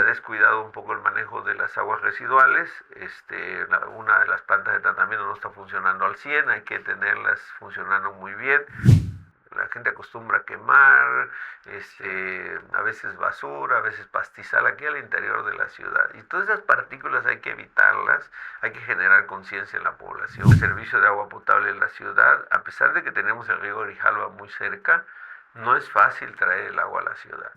descuidado un poco el manejo de las aguas residuales. Una de las plantas de tratamiento no está funcionando al 100, hay que tenerlas funcionando muy bien. La gente acostumbra a quemar, a veces basura, a veces pastizal aquí al interior de la ciudad. Y todas esas partículas hay que evitarlas, hay que generar conciencia en la población. El servicio de agua potable en la ciudad, a pesar de que tenemos el río Grijalva muy cerca, no es fácil traer el agua a la ciudad.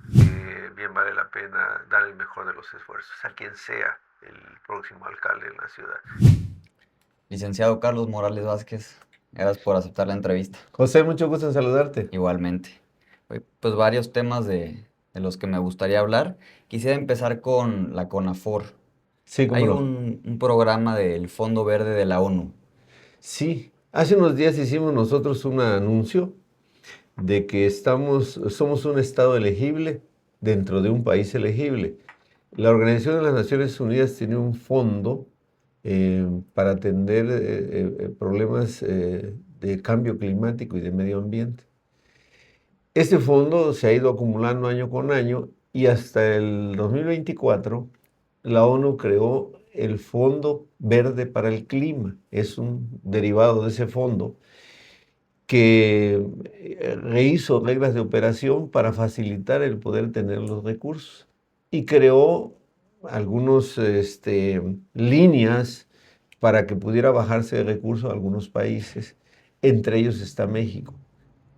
Bien vale la pena dar el mejor de los esfuerzos a quien sea el próximo alcalde en la ciudad. Licenciado Carlos Morales Vázquez, gracias por aceptar la entrevista. José, mucho gusto en saludarte. Igualmente. Pues varios temas de los que me gustaría hablar. Quisiera empezar con la CONAFOR. Sí, cómo Hay no. un programa del Fondo Verde de la ONU. Sí, hace unos días hicimos nosotros un anuncio de que somos un estado elegible dentro de un país elegible. La Organización de las Naciones Unidas tiene un fondo para atender problemas de cambio climático y de medio ambiente. Este fondo se ha ido acumulando año con año y hasta el 2024 la ONU creó el Fondo Verde para el Clima. Es un derivado de ese fondo que rehizo reglas de operación para facilitar el poder tener los recursos y creó algunas líneas para que pudiera bajarse de recursos a algunos países. Entre ellos está México.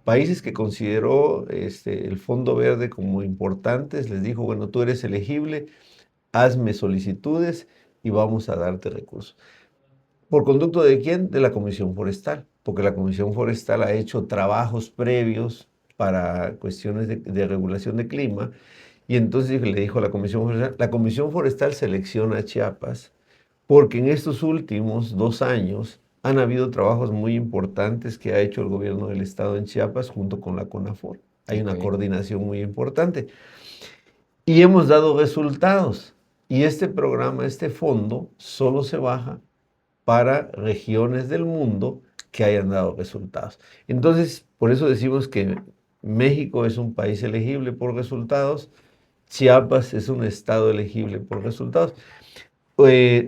Países que consideró el Fondo Verde como importantes, les dijo, bueno, tú eres elegible, hazme solicitudes y vamos a darte recursos. ¿Por conducto de quién? De la Comisión Forestal, porque la Comisión Forestal ha hecho trabajos previos para cuestiones de regulación de clima, y entonces le dijo a la Comisión Forestal selecciona a Chiapas, porque en estos últimos 2 años han habido trabajos muy importantes que ha hecho el gobierno del estado en Chiapas junto con la CONAFOR. Hay una Ok. coordinación muy importante. Y hemos dado resultados. Y este programa, este fondo, solo se baja para regiones del mundo que hayan dado resultados. Entonces, por eso decimos que México es un país elegible por resultados, Chiapas es un estado elegible por resultados.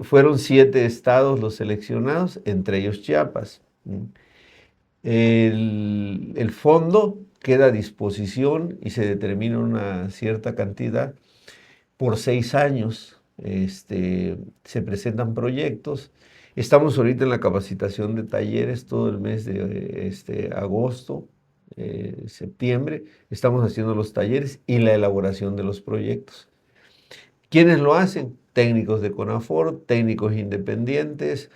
Fueron 7 estados los seleccionados, entre ellos Chiapas. El fondo queda a disposición y se determina una cierta cantidad por 6 años. Se presentan proyectos. Estamos ahorita en la capacitación de talleres todo el mes de agosto, septiembre. Estamos haciendo los talleres y la elaboración de los proyectos. ¿Quiénes lo hacen? Técnicos de CONAFOR, técnicos independientes,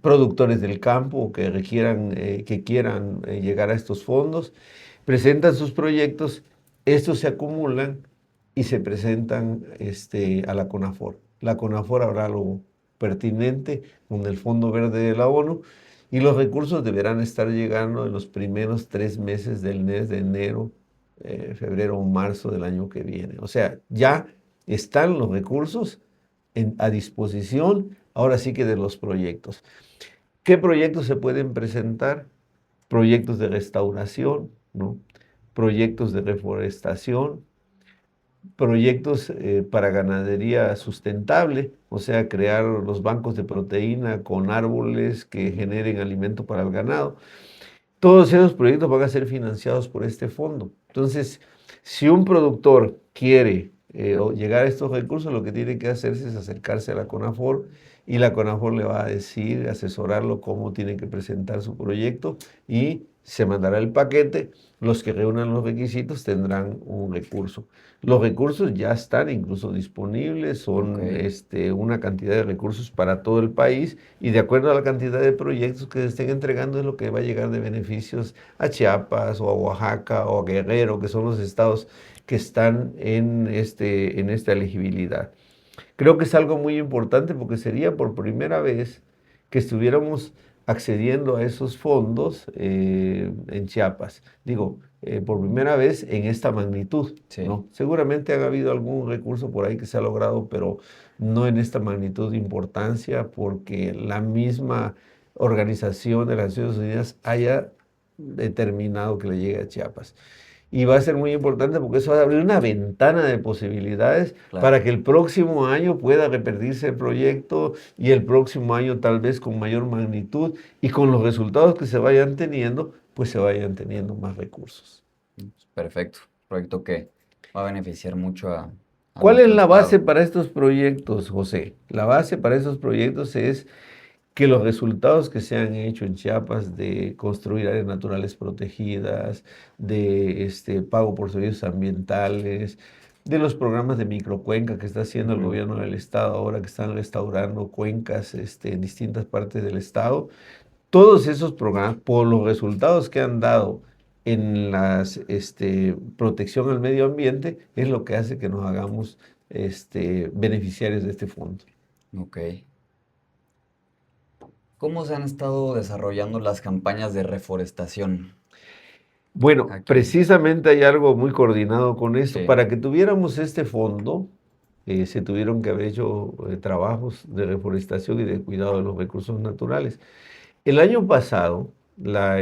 productores del campo que quieran llegar a estos fondos, presentan sus proyectos, estos se acumulan y se presentan a la CONAFOR. La CONAFOR hará lo pertinente con el Fondo Verde de la ONU y los recursos deberán estar llegando en los primeros 3 meses del mes de enero, febrero o marzo del año que viene. O sea, ya están los recursos a disposición, ahora sí que de los proyectos. ¿Qué proyectos se pueden presentar? Proyectos de restauración, ¿no? Proyectos de reforestación, proyectos para ganadería sustentable, o sea, crear los bancos de proteína con árboles que generen alimento para el ganado. Todos esos proyectos van a ser financiados por este fondo. Entonces, si un productor quiere llegar a estos recursos, lo que tiene que hacerse es acercarse a la CONAFOR y la CONAFOR le va a decir, asesorarlo cómo tiene que presentar su proyecto y se mandará el paquete. Los que reúnan los requisitos tendrán un recurso. Los recursos ya están incluso disponibles, son una cantidad de recursos para todo el país y de acuerdo a la cantidad de proyectos que se estén entregando es lo que va a llegar de beneficios a Chiapas o a Oaxaca o a Guerrero, que son los estados que están en esta elegibilidad. Creo que es algo muy importante porque sería por primera vez que estuviéramos accediendo a esos fondos en Chiapas. Digo, por primera vez en esta magnitud, Sí. ¿no? Seguramente ha habido algún recurso por ahí que se ha logrado, pero no en esta magnitud de importancia porque la misma Organización de las Naciones Unidas haya determinado que le llegue a Chiapas. y va a ser muy importante porque eso va a abrir una ventana de posibilidades Claro. para que el próximo año pueda repetirse el proyecto y el próximo año tal vez con mayor magnitud y con los resultados que se vayan teniendo, pues se vayan teniendo más recursos. Perfecto. Proyecto que va a beneficiar mucho a ¿Cuál es nuestro la base estado. para estos proyectos, José? La base para estos proyectos es que los resultados que se han hecho en Chiapas de construir áreas naturales protegidas, de pago por servicios ambientales, de los programas de microcuenca que está haciendo el Ujú. gobierno del estado ahora que están restaurando cuencas en distintas partes del estado, todos esos programas, por los resultados que han dado en la protección al medio ambiente, es lo que hace que nos hagamos beneficiarios de este fondo. Ok. ¿Cómo se han estado desarrollando las campañas de reforestación Bueno, aquí? precisamente hay algo muy coordinado con esto. Sí. Para que tuviéramos este fondo, se tuvieron que haber hecho trabajos de reforestación y de cuidado de los recursos naturales. El año pasado, la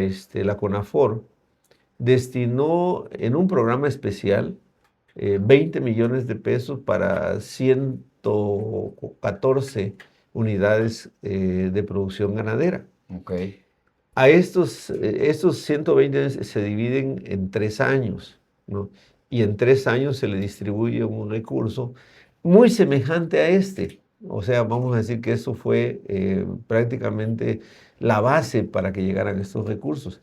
CONAFOR destinó en un programa especial 20 millones de pesos para 114 unidades de producción ganadera. Ok. A estos 120 se dividen en 3 años, ¿no? Y en 3 años se le distribuye un recurso muy semejante a este. O sea, vamos a decir que eso fue prácticamente la base para que llegaran estos recursos.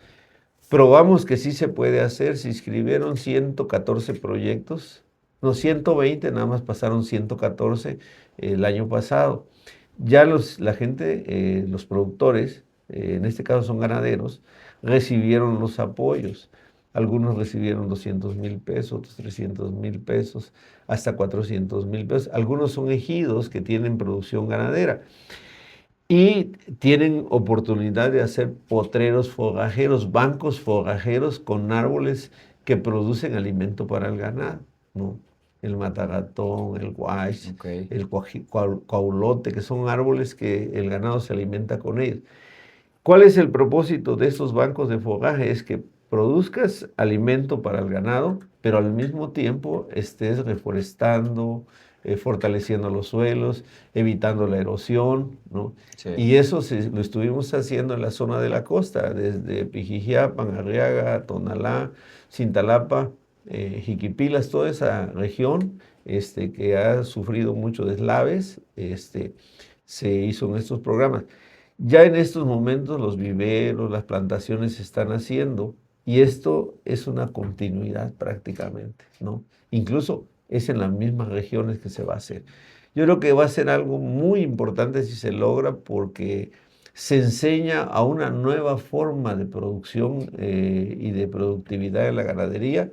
Probamos que sí se puede hacer, se inscribieron 114 proyectos, no 120, nada más pasaron 114 el año pasado. Ya la gente, los productores, en este caso son ganaderos, recibieron los apoyos. Algunos recibieron 200,000 pesos, otros 300,000 pesos, hasta 400,000 pesos. Algunos son ejidos que tienen producción ganadera y tienen oportunidad de hacer potreros forrajeros, bancos forrajeros con árboles que producen alimento para el ganado, ¿no? El mataratón, el guaix, Ok. el cuaulote, que son árboles que el ganado se alimenta con ellos. ¿Cuál es el propósito de estos bancos de forraje? Es que produzcas alimento para el ganado, pero al mismo tiempo estés reforestando, fortaleciendo los suelos, evitando la erosión, ¿no? Sí. Y eso lo estuvimos haciendo en la zona de la costa, desde Pijijiapan, Arriaga, Tonalá, Cintalapa, Jiquipilas, toda esa región que ha sufrido mucho deslaves, se hizo en estos programas. Ya en estos momentos los viveros, las plantaciones se están haciendo y esto es una continuidad prácticamente, ¿no? Incluso es en las mismas regiones que se va a hacer. Yo creo que va a ser algo muy importante si se logra porque se enseña a una nueva forma de producción y de productividad en la ganadería,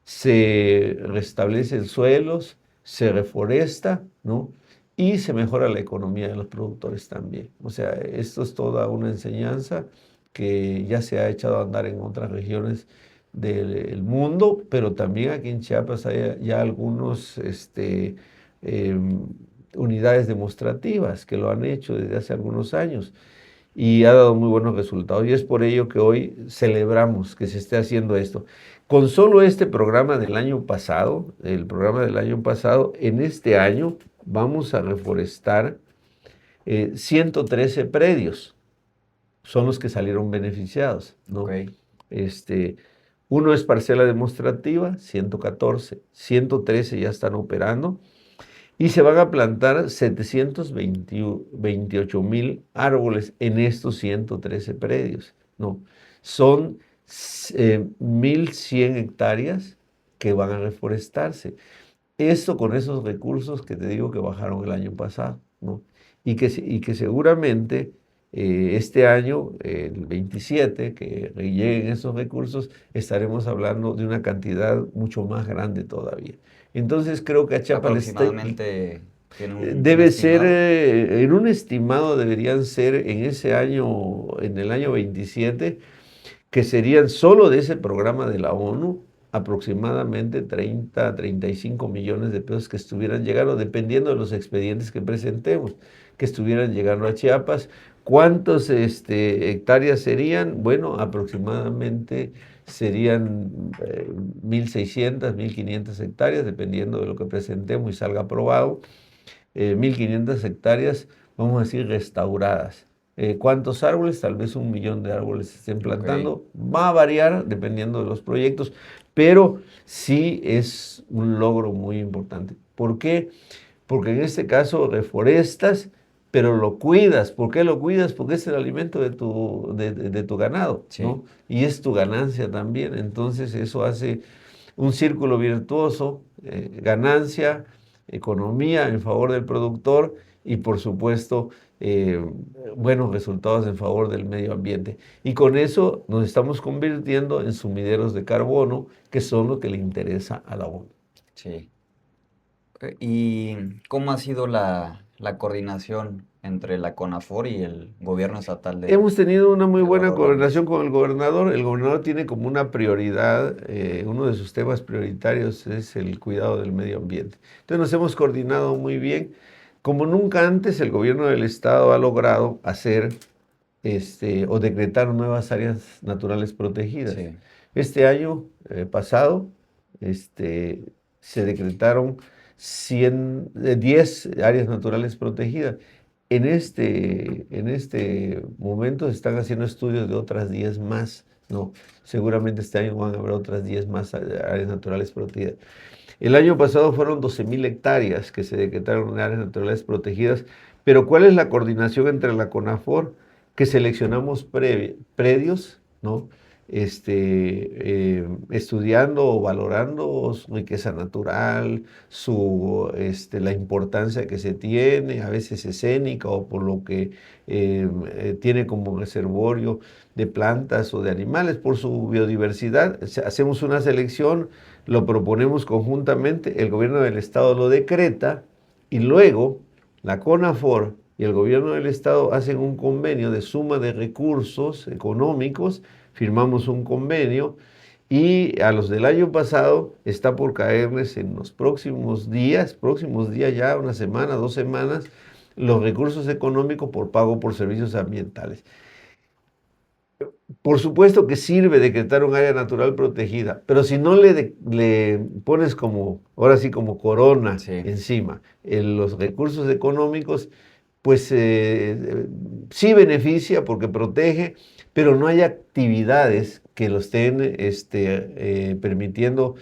se restablecen suelos, se reforesta, ¿no? Y se mejora la economía de los productores también. O sea, esto es toda una enseñanza que ya se ha echado a andar en otras regiones del mundo, pero también aquí en Chiapas hay ya algunos em, unidades demostrativas que lo han hecho desde hace algunos años y ha dado muy buenos resultados. Y es por ello que hoy celebramos que se esté haciendo esto. Con solo este programa del año pasado, el programa del año pasado, en este año vamos a reforestar 113 predios. Son los que salieron beneficiados, ¿no? Ok. Este, uno es parcela demostrativa, 114, 113 ya están operando y se van a plantar 728,000 árboles en estos 113 predios, ¿no? Son 1,100 hectáreas que van a reforestarse. Esto con esos recursos que te digo que bajaron el año pasado, ¿no? Y que seguramente este año, el 27, que lleguen esos recursos, estaremos hablando de una cantidad mucho más grande todavía. Entonces creo que a Chiapas Aproximadamente tiene un debe ser, estimado. en un estimado deberían ser en ese año, en el año 27, que serían solo de ese programa de la ONU, aproximadamente 30 a 35 millones de pesos que estuvieran llegando, dependiendo de los expedientes que presentemos, que estuvieran llegando a Chiapas. ¿Cuántas hectáreas serían? Bueno, aproximadamente serían 1.600, 1.500 hectáreas, dependiendo de lo que presentemos y salga aprobado. 1.500 hectáreas, vamos a decir, restauradas. ¿Cuántos árboles? Tal vez 1.000.000 de árboles se estén Ok, plantando. Va a variar dependiendo de los proyectos, pero sí es un logro muy importante. ¿Por qué? Porque en este caso reforestas, pero lo cuidas. ¿Por qué lo cuidas? Porque es el alimento de tu ganado, sí, ¿no? Y es tu ganancia también. Entonces eso hace un círculo virtuoso, ganancia, economía en favor del productor y por supuesto eh, buenos resultados en favor del medio ambiente. Y con eso nos estamos convirtiendo en sumideros de carbono, que son lo que le interesa a la ONU. sí. ¿Y cómo ha sido la coordinación entre la CONAFOR y el gobierno estatal Hemos tenido una muy de buena Eduardo Ramírez? coordinación con el gobernador. El gobernador tiene como una prioridad, uno de sus temas prioritarios es el cuidado del medio ambiente. Entonces nos hemos coordinado muy bien. Como nunca antes, el gobierno del estado ha logrado hacer o decretar nuevas áreas naturales protegidas. Sí, Este año pasado este, se decretaron 10 áreas naturales protegidas. En este momento se están haciendo estudios de otras 10 más, ¿no? Seguramente este año van a haber otras 10 más áreas naturales protegidas. El año pasado fueron 12.000 hectáreas que se decretaron en áreas naturales protegidas, pero ¿cuál es la coordinación entre la CONAFOR? Que seleccionamos predios, ¿no? Estudiando o valorando su riqueza natural, la importancia que se tiene, a veces escénica o por lo que tiene como reservorio de plantas o de animales, por su biodiversidad. Hacemos una selección, lo proponemos conjuntamente, el gobierno del estado lo decreta y luego la CONAFOR y el gobierno del estado hacen un convenio de suma de recursos económicos, firmamos un convenio y a los del año pasado está por caerles en los próximos días ya una semana, 2 semanas, los recursos económicos por pago por servicios ambientales. Por supuesto que sirve decretar un área natural protegida, pero si no le pones como, ahora sí, como corona sí, encima en los recursos económicos, pues sí beneficia porque protege, pero no hay actividades que lo estén permitiendo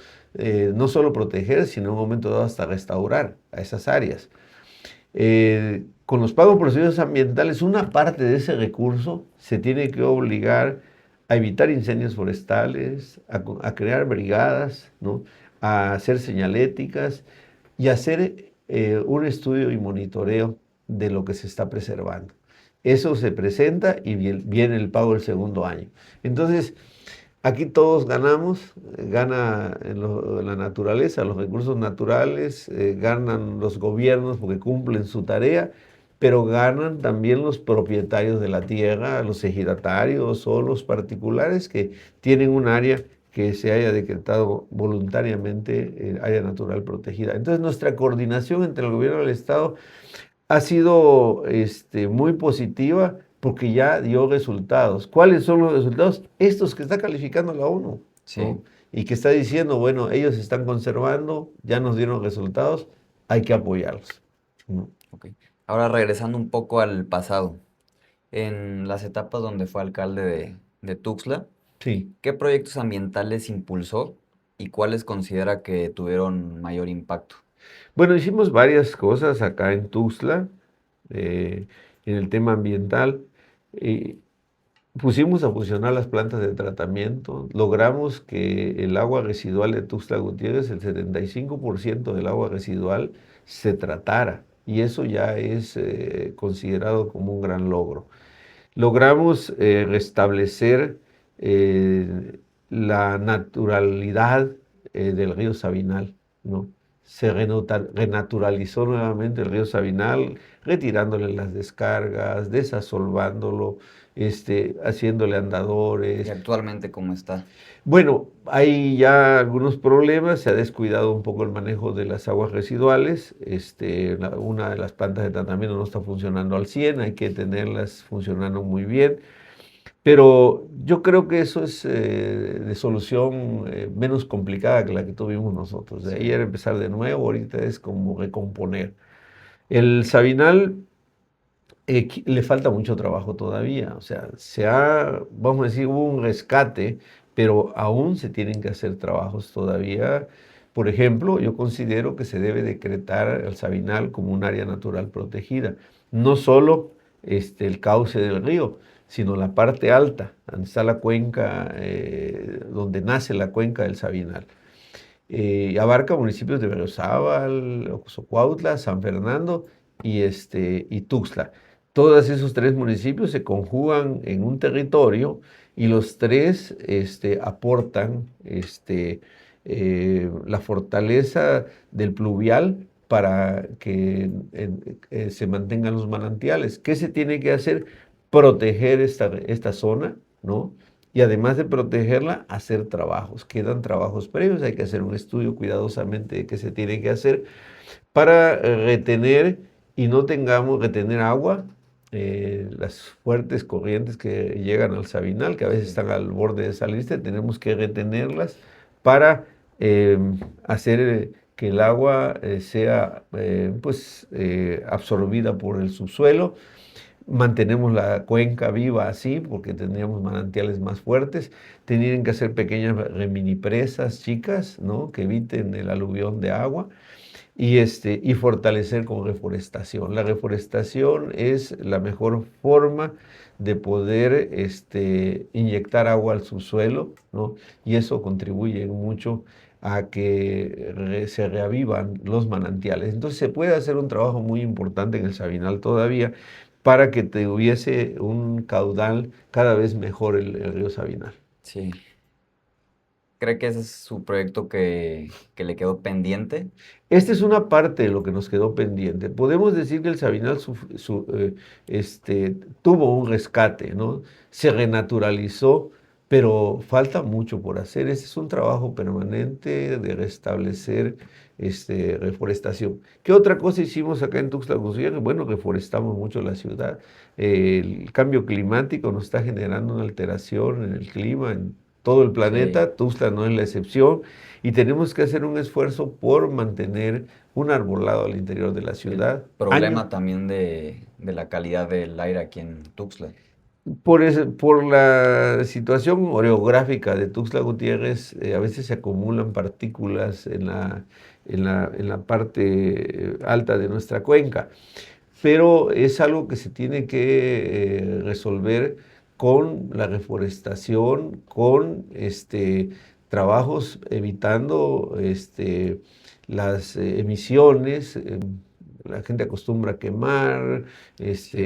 no solo proteger, sino en un momento dado hasta restaurar a esas áreas. Con los pagos por servicios ambientales, una parte de ese recurso se tiene que obligar a evitar incendios forestales, a crear brigadas, ¿no? A hacer señaléticas y hacer un estudio y monitoreo de lo que se está preservando. Eso se presenta y viene el pago del segundo año. Entonces, aquí todos ganamos, gana la naturaleza, los recursos naturales, ganan los gobiernos porque cumplen su tarea, pero ganan también los propietarios de la tierra, los ejidatarios o los particulares que tienen un área que se haya decretado voluntariamente área natural protegida. Entonces nuestra coordinación entre el gobierno del Estado ha sido muy positiva porque ya dio resultados. ¿Cuáles son los resultados? Estos que está calificando la ONU, sí. ¿no? Y que está diciendo, bueno, ellos están conservando, ya nos dieron resultados, hay que apoyarlos, ¿no? Ok. Ahora regresando un poco al pasado, en las etapas donde fue alcalde de Tuxtla, Sí. ¿qué proyectos ambientales impulsó y cuáles considera que tuvieron mayor impacto? Bueno, hicimos varias cosas acá en Tuxtla, en el tema ambiental. Eh, Pusimos a funcionar las plantas de tratamiento, logramos que el agua residual de Tuxtla Gutiérrez, el 75% del agua residual, se tratara. Y eso ya es considerado como un gran logro. Logramos restablecer la naturalidad del río Sabinal, ¿no? Se renaturalizó nuevamente el río Sabinal, retirándole las descargas, desasolvándolo, haciéndole ¿Y andadores. actualmente cómo está? Bueno, hay ya algunos problemas, se ha descuidado un poco el manejo de las aguas residuales, una de las plantas de tratamiento no está funcionando al 100, hay que tenerlas funcionando muy bien, Pero yo creo que eso es de solución menos complicada que la que tuvimos nosotros. De ahí Sí. era empezar de nuevo, ahorita es como recomponer. El Sabinal le falta mucho trabajo todavía. O sea, vamos a decir, hubo un rescate, pero aún se tienen que hacer trabajos todavía. Por ejemplo, yo considero que se debe decretar el Sabinal como un área natural protegida. No solo el cauce del río, sino la parte alta, donde está la cuenca, donde nace la cuenca del Sabinal. Abarca municipios de Berriozábal, Ocosocuautla, San Fernando y Tuxtla. Todos esos tres municipios se conjugan en un territorio y los tres aportan la fortaleza del pluvial para que se mantengan los manantiales. ¿Qué se tiene que hacer? Proteger esta zona, ¿no? Y además de protegerla, hacer trabajos. Quedan trabajos previos, hay que hacer un estudio cuidadosamente de qué se tiene que hacer para retener y no tengamos retener agua, las fuertes corrientes que llegan al Sabinal, que a veces Sí. están al borde de salirse, tenemos que retenerlas para hacer que el agua sea absorbida por el subsuelo. Mantenemos la cuenca viva así porque tendríamos manantiales más fuertes. Tenían que hacer pequeñas mini presas chicas, ¿no? Que eviten el aluvión de agua y fortalecer con reforestación. La reforestación es la mejor forma de poder inyectar agua al subsuelo, ¿no? Y eso contribuye mucho a que se reavivan los manantiales. Entonces se puede hacer un trabajo muy importante en el Sabinal todavía para que tuviese un caudal cada vez mejor el río Sabinal. Sí. ¿Cree que ese es su proyecto que le quedó pendiente? Esta es una parte de lo que nos quedó pendiente. Podemos decir que el Sabinal tuvo un rescate, ¿no? Se renaturalizó, pero falta mucho por hacer. Ese es un trabajo permanente de restablecer reforestación. ¿Qué otra cosa hicimos acá en Tuxtla Gutiérrez? Bueno, reforestamos mucho la ciudad. El cambio climático nos está generando una alteración en el clima, en todo el Sí. planeta. Tuxtla no es la excepción y tenemos que hacer un esfuerzo por mantener un arbolado al interior de la El ciudad. problema también de la calidad del aire aquí en Tuxtla. Por la situación orográfica de Tuxtla Gutiérrez, a veces se acumulan partículas en la parte alta de nuestra cuenca, pero es algo que se tiene que resolver con la reforestación, con trabajos evitando las emisiones. La gente acostumbra a quemar, Sí.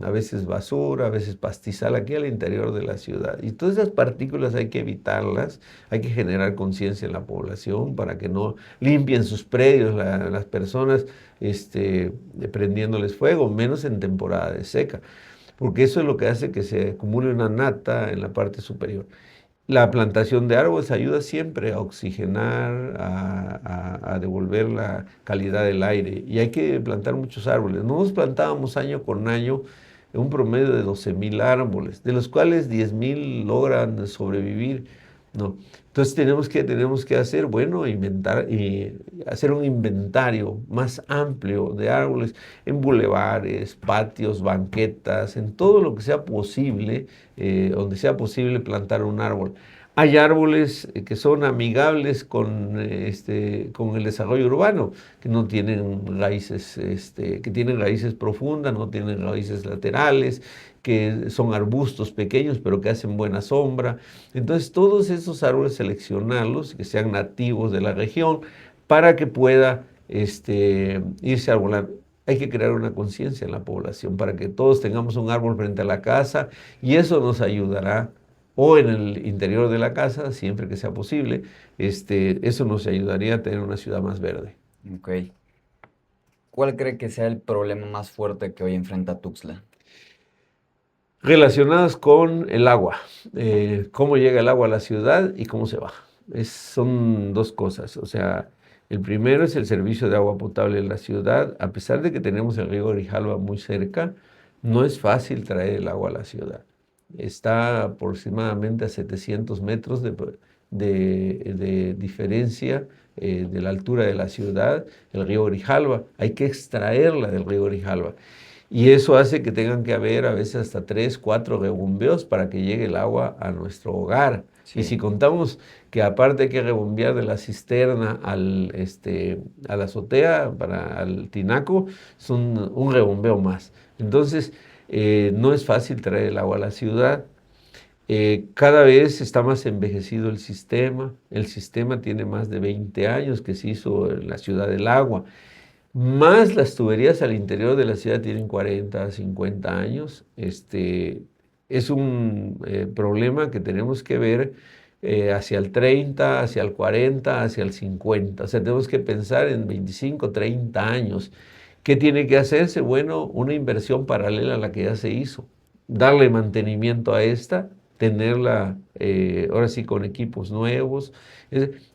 a veces basura, a veces pastizal aquí al interior de la ciudad. Y todas esas partículas hay que evitarlas, hay que generar conciencia en la población para que no limpien sus predios las personas prendiéndoles fuego, menos en temporada de seca, porque eso es lo que hace que se acumule una nata en la parte superior. La plantación de árboles ayuda siempre a oxigenar, a devolver la calidad del aire. Y hay que plantar muchos árboles. Nosotros plantábamos año con año un promedio de 12,000 árboles, de los cuales 10,000 logran sobrevivir, ¿no? Entonces tenemos que hacer, bueno, inventar y hacer un inventario más amplio de árboles en bulevares, patios, banquetas, en todo lo que sea posible, donde sea posible plantar un árbol. Hay árboles que son amigables con el desarrollo urbano, que no tienen raíces, que tienen raíces profundas, no tienen raíces laterales, que son arbustos pequeños, pero que hacen buena sombra. Entonces, todos esos árboles seleccionarlos, que sean nativos de la región, para que pueda irse arbolando. Hay que crear una conciencia en la población para que todos tengamos un árbol frente a la casa y eso nos ayudará, o en el interior de la casa, siempre que sea posible, eso nos ayudaría a tener una ciudad más verde. Ok. ¿Cuál cree que sea el problema más fuerte que hoy enfrenta Tuxtla? Relacionadas con el agua, cómo llega el agua a la ciudad y cómo se va. Son dos cosas, o sea, el primero es el servicio de agua potable en la ciudad. A pesar de que tenemos el río Grijalva muy cerca, no es fácil traer el agua a la ciudad. está aproximadamente a 700 metros de diferencia de la altura de la ciudad, el río Grijalva. Hay que extraerla del río Grijalva. Y eso hace que tengan que haber a veces hasta 3, 4 rebombeos para que llegue el agua a nuestro hogar. Y si Sí. contamos que aparte hay que rebombear de la cisterna a la azotea, al tinaco, son un rebombeo más. Entonces, no es fácil traer el agua a la ciudad. Cada vez está más envejecido el sistema. El sistema tiene más de 20 años que se hizo en la Ciudad del Agua. Más las tuberías al interior de la ciudad tienen 40, 50 años. Es un problema que tenemos que ver hacia el 30, hacia el 40, hacia el 50. O sea, tenemos que pensar en 25, 30 años. ¿Qué tiene que hacerse? Bueno, una inversión paralela a la que ya se hizo. Darle mantenimiento a esta, tenerla ahora sí con equipos nuevos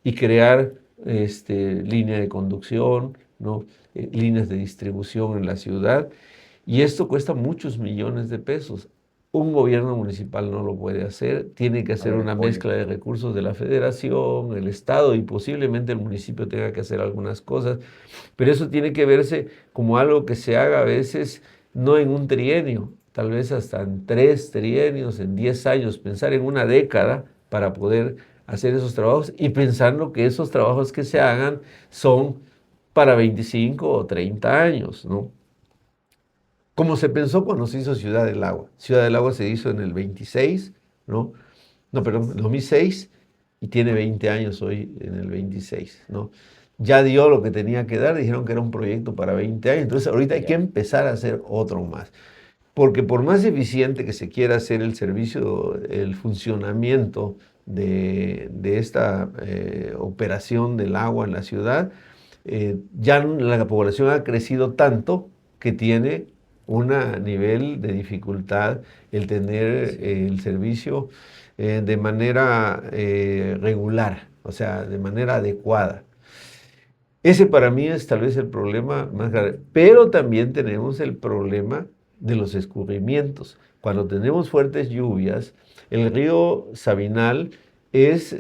y crear línea de conducción, ¿no? Líneas de distribución en la ciudad, y esto cuesta muchos millones de pesos. Un gobierno municipal no lo puede hacer, tiene que hacer Haber una apoyo. mezcla de recursos de la federación, el estado y posiblemente el municipio tenga que hacer algunas cosas, pero eso tiene que verse como algo que se haga a veces no en un trienio, tal vez hasta en 3 trienios, en 10 años, pensar en una década para poder hacer esos trabajos y pensando que esos trabajos que se hagan son para 25 o 30 años, ¿no? Como se pensó cuando se hizo Ciudad del Agua. Ciudad del Agua se hizo en el 26, ¿no? No, perdón, en 2006 y tiene 20 años hoy en el 26, ¿no? Ya dio lo que tenía que dar, dijeron que era un proyecto para 20 años, entonces ahorita hay que Ya. empezar a hacer otro más. Porque por más eficiente que se quiera hacer el servicio, el funcionamiento de esta operación del agua en la ciudad, ya la población ha crecido tanto que tiene un nivel de dificultad el tener Sí. el servicio de manera regular, o sea, de manera adecuada. Ese para mí es tal vez el problema más grave. Pero también tenemos el problema de los escurrimientos. Cuando tenemos fuertes lluvias, el río Sabinal es,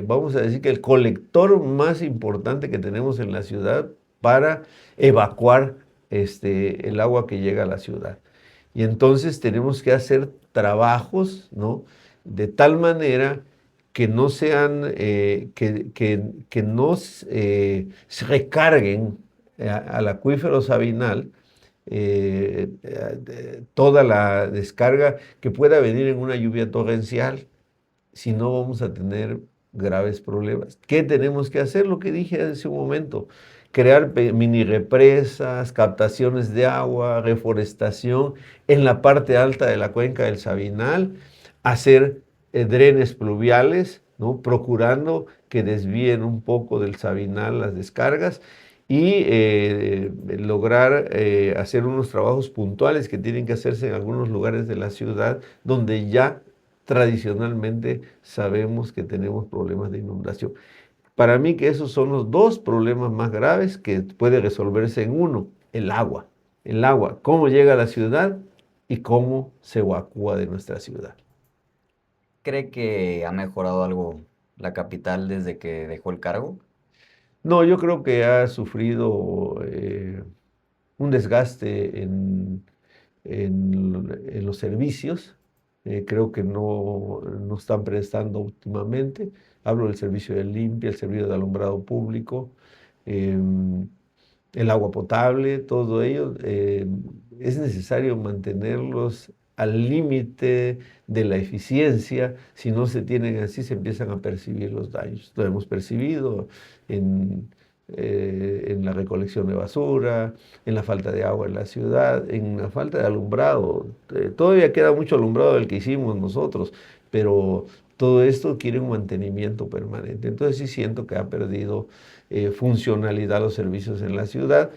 vamos a decir que el colector más importante que tenemos en la ciudad para evacuar el agua que llega a la ciudad. Y entonces tenemos que hacer trabajos, ¿no? De tal manera que no sean, que no se recarguen al acuífero Sabinal toda la descarga que pueda venir en una lluvia torrencial, si no vamos a tener graves problemas. ¿Qué tenemos que hacer? Lo que dije hace un momento, crear mini represas, captaciones de agua, reforestación en la parte alta de la cuenca del Sabinal, hacer drenes pluviales, ¿no? Procurando que desvíen un poco del Sabinal las descargas y lograr hacer unos trabajos puntuales que tienen que hacerse en algunos lugares de la ciudad donde ya tradicionalmente sabemos que tenemos problemas de inundación. Para mí que esos son los dos problemas más graves que puede resolverse en uno, el agua. El agua, cómo llega a la ciudad y cómo se evacúa de nuestra ciudad. ¿Cree que ha mejorado algo la capital desde que dejó el cargo? No, yo creo que ha sufrido un desgaste en los servicios. Creo que no están prestando últimamente. Hablo del servicio de limpia, el servicio de alumbrado público, em, el agua potable, todo ello. Es necesario mantenerlos al límite de la eficiencia. Si no se tienen así, se empiezan a percibir los daños. Lo hemos percibido en, en la recolección de basura, en la falta de agua en la ciudad, en la falta de alumbrado. Todavía queda mucho alumbrado del que hicimos nosotros, pero todo esto quiere un mantenimiento permanente. Entonces sí siento que ha perdido funcionalidad los servicios en la ciudad,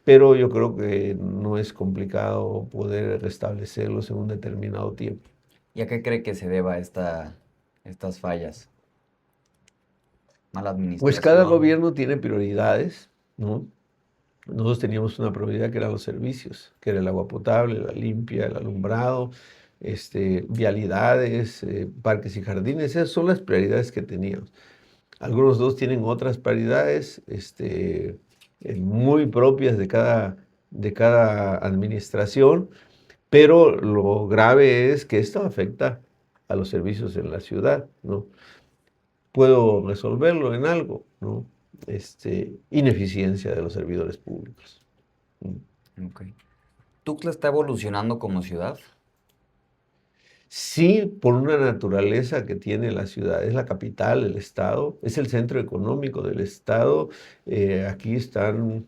pero yo creo que no es complicado poder restablecerlos en un determinado tiempo. ¿Y a qué cree que se deba estas fallas? ¿Mala Pues cada administración? gobierno tiene prioridades, ¿no? Nosotros teníamos una prioridad que eran los servicios, que era el agua potable, la limpia, el alumbrado, vialidades, parques y jardines. Esas son las prioridades que teníamos. Algunos dos tienen otras prioridades muy propias de cada administración, pero lo grave es que esto afecta a los servicios en la ciudad, ¿no? Puedo resolverlo en algo, ¿no? Ineficiencia de los servidores públicos. Ok. ¿Tuxtla está evolucionando como ciudad? Sí, por una naturaleza que tiene la ciudad. Es la capital, el estado, es el centro económico del estado. Aquí están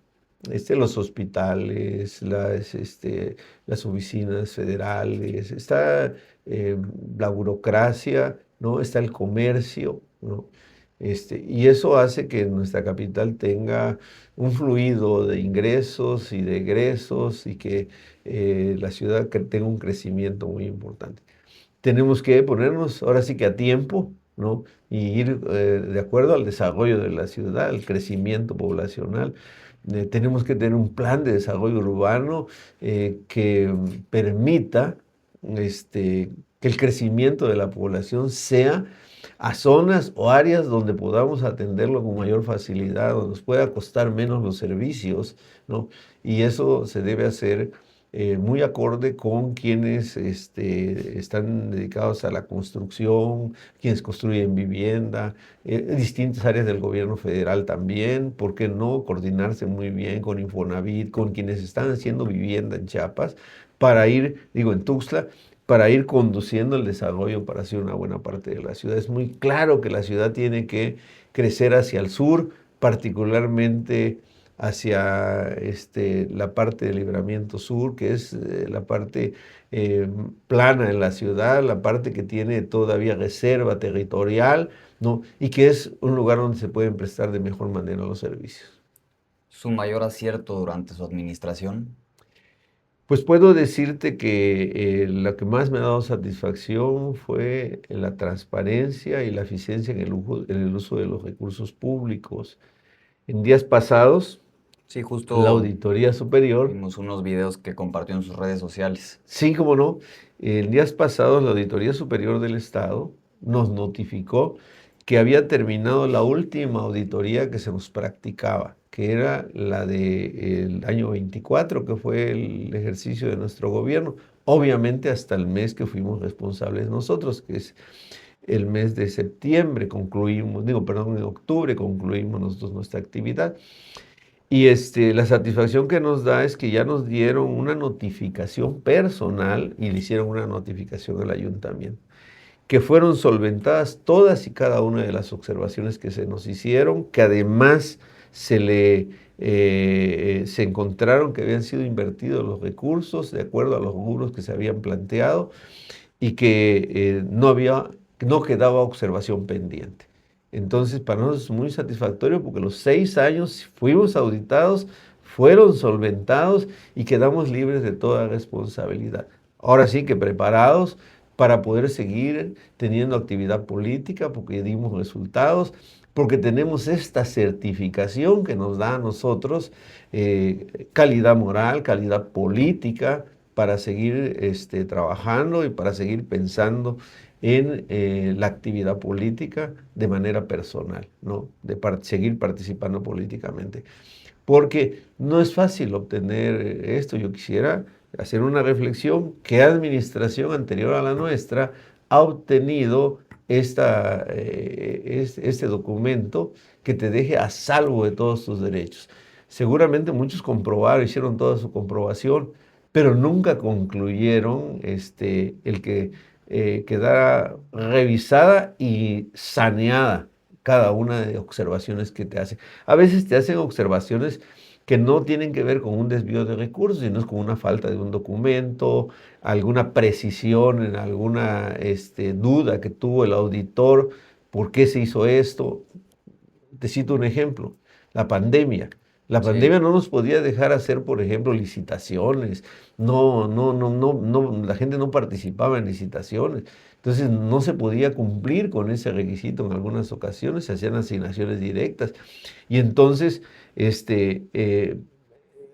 los hospitales, las oficinas federales, está la burocracia, ¿no? Está el comercio, ¿no? Y eso hace que nuestra capital tenga un fluido de ingresos y de egresos y que la ciudad tenga un crecimiento muy importante. Tenemos que ponernos ahora sí que a tiempo, ¿no? Y ir de acuerdo al desarrollo de la ciudad, al crecimiento poblacional. Tenemos que tener un plan de desarrollo urbano que permita que el crecimiento de la población sea a zonas o áreas donde podamos atenderlo con mayor facilidad, donde nos pueda costar menos los servicios, ¿no? Y eso se debe hacer muy acorde con quienes están dedicados a la construcción, quienes construyen vivienda, distintas áreas del gobierno federal también, ¿por qué no coordinarse muy bien con Infonavit, con quienes están haciendo vivienda en Chiapas, para ir, digo, en Tuxtla, para ir conduciendo el desarrollo para hacer una buena parte de la ciudad? Es muy claro que la ciudad tiene que crecer hacia el sur, particularmente hacia la parte del Libramiento Sur, que es la parte plana en la ciudad, la parte que tiene todavía reserva territorial, ¿no? Y que es un lugar donde se pueden prestar de mejor manera los servicios. ¿Su mayor acierto durante su administración? Pues puedo decirte que lo que más me ha dado satisfacción fue la transparencia y la eficiencia en el uso de los recursos públicos. En días pasados, Sí, la justo Auditoría Superior, vimos unos videos que compartió en sus redes sociales. sí, como no, en días pasados la Auditoría Superior del Estado nos notificó que había terminado la última auditoría que se nos practicaba, que era la del año 24, que fue el ejercicio de nuestro gobierno, obviamente hasta el mes que fuimos responsables nosotros, que es el mes de septiembre, en octubre concluimos nosotros nuestra actividad. Y la satisfacción que nos da es que ya nos dieron una notificación personal y le hicieron una notificación al ayuntamiento, que fueron solventadas todas y cada una de las observaciones que se nos hicieron, que además se encontraron que habían sido invertidos los recursos de acuerdo a los rubros que se habían planteado y que no quedaba observación pendiente. Entonces, para nosotros es muy satisfactorio porque los 6 años fuimos auditados, fueron solventados y quedamos libres de toda responsabilidad. Ahora sí que preparados para poder seguir teniendo actividad política porque dimos resultados, porque tenemos esta certificación que nos da a nosotros calidad moral, calidad política, para seguir trabajando y para seguir pensando en la actividad política de manera personal, ¿no? Seguir participando políticamente. Porque no es fácil obtener esto. Yo quisiera hacer una reflexión: ¿qué administración anterior a la nuestra ha obtenido este documento que te deje a salvo de todos tus derechos? Seguramente muchos comprobaron, hicieron toda su comprobación, pero nunca concluyeron el que quedara revisada y saneada cada una de observaciones que te hacen. A veces te hacen observaciones que no tienen que ver con un desvío de recursos, sino es con una falta de un documento, alguna precisión en alguna duda que tuvo el auditor, ¿por qué se hizo esto? Te cito un ejemplo: la pandemia. La pandemia Sí, no nos podía dejar hacer, por ejemplo, licitaciones. La gente no participaba en licitaciones. Entonces no se podía cumplir con ese requisito en algunas ocasiones, se hacían asignaciones directas. Y entonces,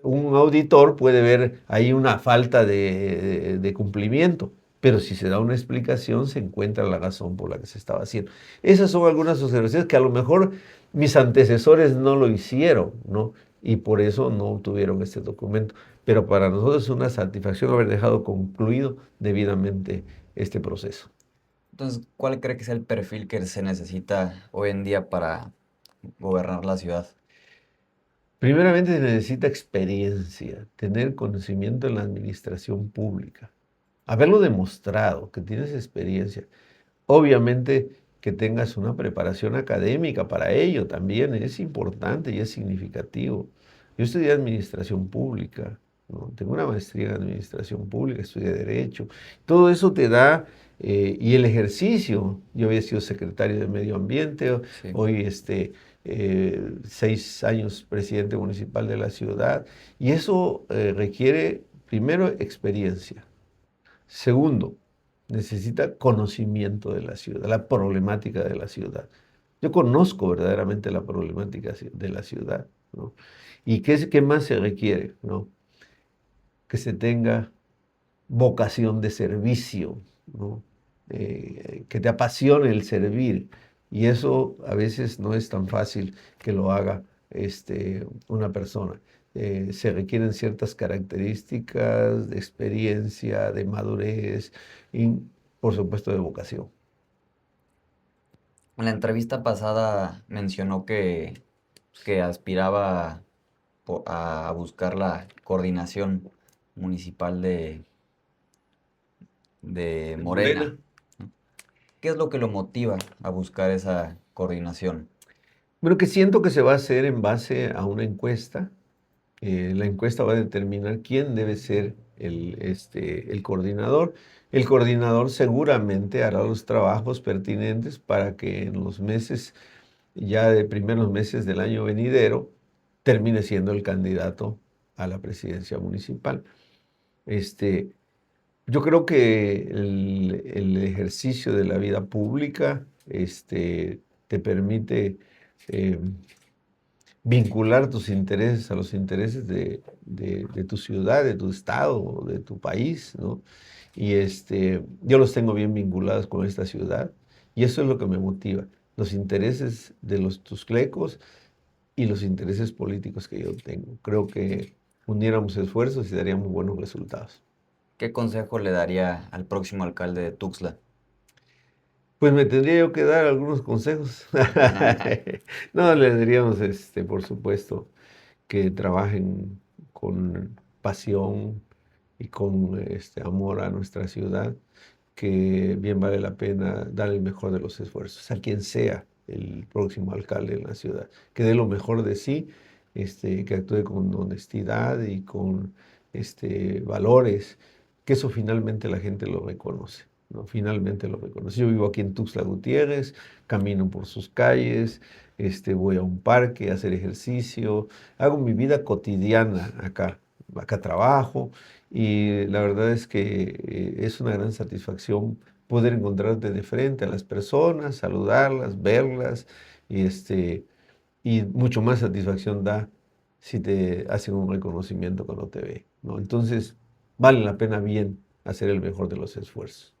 un auditor puede ver ahí una falta de cumplimiento. pero si se da una explicación, se encuentra la razón por la que se estaba haciendo. Esas son algunas observaciones que a lo mejor mis antecesores no lo hicieron, ¿no? Y por eso no obtuvieron este documento. Pero para nosotros es una satisfacción haber dejado concluido debidamente este proceso. Entonces, ¿cuál cree que es el perfil que se necesita hoy en día para gobernar la ciudad? Primeramente se necesita experiencia, tener conocimiento en la administración pública, haberlo demostrado, que tienes experiencia. Obviamente que tengas una preparación académica para ello también es importante y es significativo. Yo estudié administración pública, ¿no? Tengo una maestría en administración pública, estudié derecho. Todo eso te da, y el ejercicio, yo había sido secretario de Medio Ambiente, Sí. hoy 6 años presidente municipal de la ciudad, y eso requiere primero experiencia. Segundo, necesita conocimiento de la ciudad, la problemática de la ciudad. Yo conozco verdaderamente la problemática de la ciudad, ¿no? ¿Y qué más se requiere, ¿no? Que se tenga vocación de servicio, ¿no? Que te apasione el servir. Y eso a veces no es tan fácil que lo haga una persona. Se requieren ciertas características de experiencia, de madurez y, por supuesto, de vocación. En la entrevista pasada mencionó que aspiraba a buscar la coordinación municipal de Morena. ¿Qué es lo que lo motiva a buscar esa coordinación? Bueno, que siento que se va a hacer en base a una encuesta. La encuesta va a determinar quién debe ser el coordinador. El coordinador seguramente hará los trabajos pertinentes para que en los meses, ya de primeros meses del año venidero, termine siendo el candidato a la presidencia municipal. Yo creo que el ejercicio de la vida pública te permite eh, vincular tus intereses a los intereses de tu ciudad, de tu estado, de tu país, ¿no? Y yo los tengo bien vinculados con esta ciudad y eso es lo que me motiva, los intereses de los tusclecos y los intereses políticos que yo tengo. Creo que uniéramos esfuerzos y daríamos buenos resultados. ¿Qué consejo le daría al próximo alcalde de Tuxtla? Pues me tendría yo que dar algunos consejos. No, le diríamos, por supuesto, que trabajen con pasión y con amor a nuestra ciudad, que bien vale la pena dar el mejor de los esfuerzos a quien sea el próximo alcalde en la ciudad, que dé lo mejor de sí, que actúe con honestidad y con valores, que eso finalmente la gente lo reconoce. ¿No? Finalmente lo reconoce. Yo vivo aquí en Tuxtla Gutiérrez, camino por sus calles, voy a un parque a hacer ejercicio, hago mi vida cotidiana acá. Acá trabajo y la verdad es que es una gran satisfacción poder encontrarte de frente a las personas, saludarlas, verlas y mucho más satisfacción da si te hacen un reconocimiento cuando te ve, ¿no? Entonces, vale la pena bien hacer el mejor de los esfuerzos.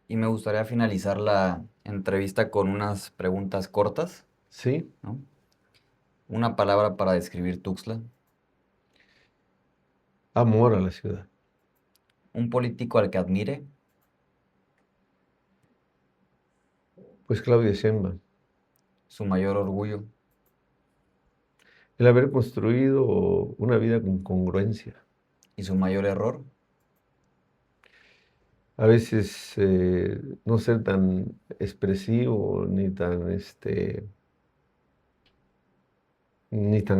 Y me gustaría finalizar la entrevista con unas preguntas cortas, ¿Sí? ¿no? Una palabra para describir Tuxtla. Amor a la ciudad. Un político al que admire. Pues Claudia Sheinbaum, Su mayor orgullo. el haber construido una vida con congruencia. Y su mayor error. A veces no ser tan expresivo ni tan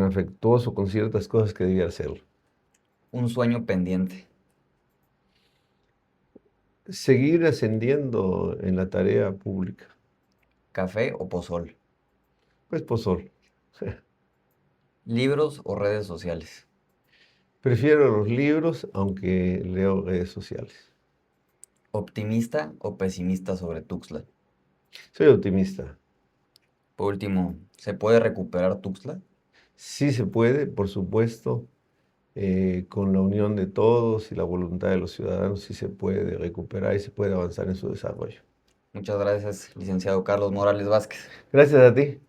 afectuoso con ciertas cosas que debía hacerlo. Un sueño pendiente. Seguir ascendiendo en la tarea pública. Café o pozol. Pues pozol. Libros o redes sociales. Prefiero los libros, aunque leo redes sociales. Optimista o pesimista sobre Tuxtla. Soy optimista. Por último, ¿se puede recuperar Tuxtla? Sí se puede, por supuesto, con la unión de todos y la voluntad de los ciudadanos sí se puede recuperar y se puede avanzar en su desarrollo. Muchas gracias, licenciado Carlos Morales Vázquez. Gracias a ti.